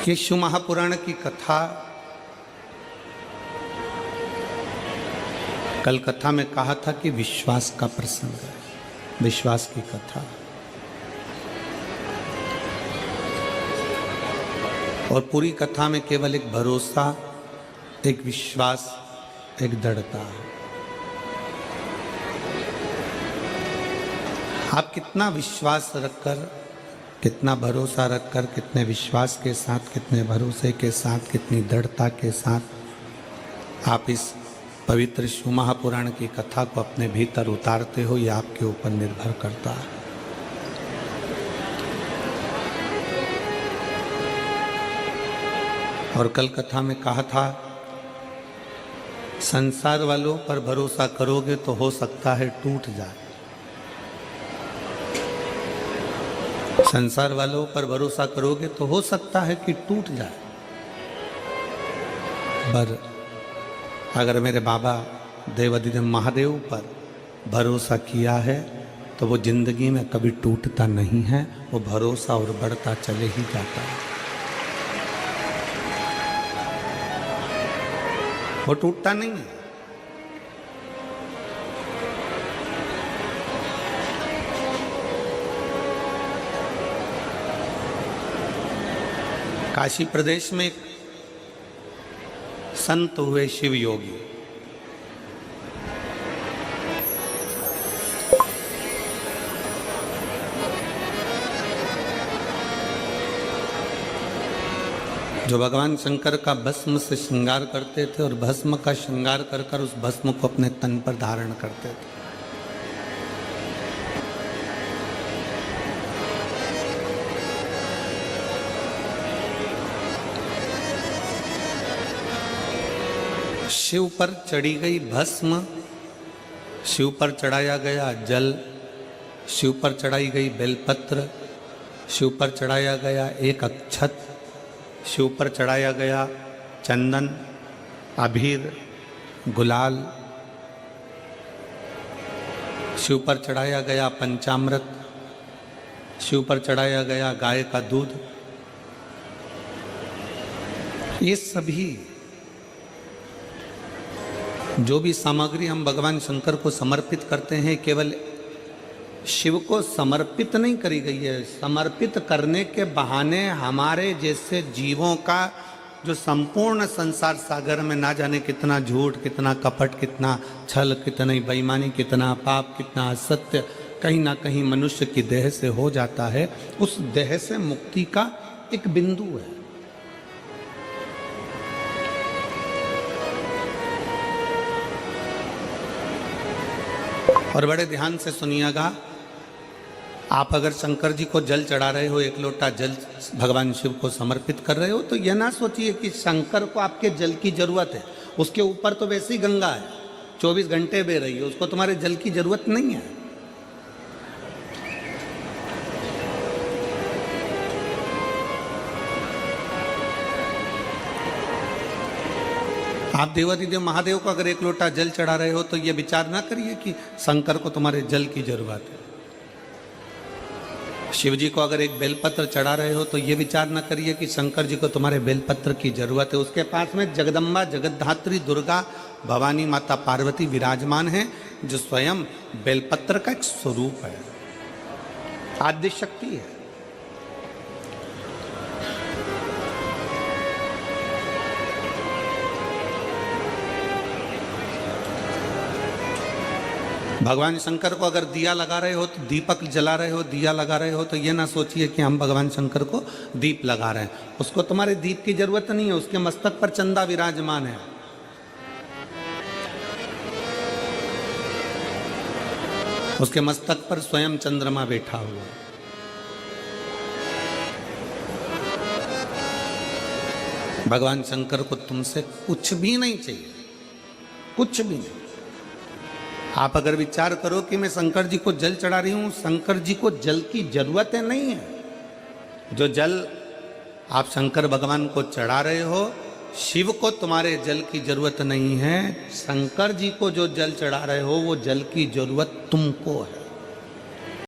कि शिव महापुराण की कथा कल कथा में कहा था कि विश्वास का प्रसंग है, विश्वास की कथा। और पूरी कथा में केवल एक भरोसा, एक विश्वास, एक दृढ़ता है। आप कितना विश्वास रखकर, कितना भरोसा रखकर, कितने विश्वास के साथ, कितने भरोसे के साथ, कितनी दृढ़ता के साथ आप इस पवित्र शिव महापुराण की कथा को अपने भीतर उतारते हो, यह आपके ऊपर निर्भर करता है। और कल कथा में कहा था, संसार वालों पर भरोसा करोगे तो हो सकता है टूट जाए। संसार वालों पर भरोसा करोगे तो हो सकता है कि टूट जाए, पर अगर मेरे बाबा देवाधिदेव महादेव पर भरोसा किया है तो वो जिंदगी में कभी टूटता नहीं है, वो भरोसा और बढ़ता चले ही जाता है, वो टूटता नहीं है। काशी प्रदेश में एक संत हुए शिव योगी। जो भगवान शंकर का भस्म से श्रृंगार करते थे और भस्म का श्रृंगार कर कर उस भस्म को अपने तन पर धारण करते थे। शिव पर चढ़ी गई भस्म, शिव पर चढ़ाया गया जल, शिव पर चढ़ाई गई बेलपत्र, शिव पर चढ़ाया गया एक अक्षत, शिव पर चढ़ाया गया चंदन, अबीर, गुलाल, शिव पर चढ़ाया गया पंचामृत, शिव पर चढ़ाया गया गाय का दूध। ये सभी जो भी सामग्री हम भगवान शंकर को समर्पित करते हैं, केवल शिव को समर्पित नहीं करी गई है, समर्पित करने के बहाने हमारे जैसे जीवों का जो संपूर्ण संसार सागर में ना जाने कितना झूठ, कितना कपट, कितना छल, कितनी बेईमानी, कितना पाप, कितना असत्य कहीं ना कहीं मनुष्य की देह से हो जाता है, उस देह से मुक्ति का एक बिंदु है। और बड़े ध्यान से सुनिएगा, आप अगर शंकर जी को जल चढ़ा रहे हो, एक लोटा जल भगवान शिव को समर्पित कर रहे हो, तो यह ना सोचिए कि शंकर को आपके जल की जरूरत है। उसके ऊपर तो वैसे ही गंगा है, 24 घंटे बह रही है, उसको तुम्हारे जल की जरूरत नहीं है। आप देवाधिदेव महादेव को अगर एक लोटा जल चढ़ा रहे हो तो ये विचार ना करिए कि शंकर को तुम्हारे जल की जरूरत है। शिव जी को अगर एक बेलपत्र चढ़ा रहे हो तो ये विचार ना करिए कि शंकर जी को तुम्हारे बेलपत्र की जरूरत है। उसके पास में जगदम्बा, जगद्धात्री, दुर्गा, भवानी माता पार्वती विराजमान है, जो स्वयं बेलपत्र का एक स्वरूप है, आद्य शक्ति है। भगवान शंकर को अगर दिया लगा रहे हो तो दीपक जला रहे हो, दिया लगा रहे हो, तो ये ना सोचिए कि हम भगवान शंकर को दीप लगा रहे हैं। उसको तुम्हारे दीप की जरूरत नहीं है, उसके मस्तक पर चंदा विराजमान है। उसके मस्तक पर स्वयं चंद्रमा बैठा हुआ है। भगवान शंकर को तुमसे कुछ भी नहीं चाहिए, कुछ भी नहीं। आप अगर विचार करो कि मैं शंकर जी को जल चढ़ा रही हूं, शंकर जी को जल की जरूरत है नहीं है। जो जल आप शंकर भगवान को चढ़ा रहे हो, शिव को तुम्हारे जल की जरूरत नहीं है। शंकर जी को जो जल चढ़ा रहे हो वो जल की जरूरत तुमको है।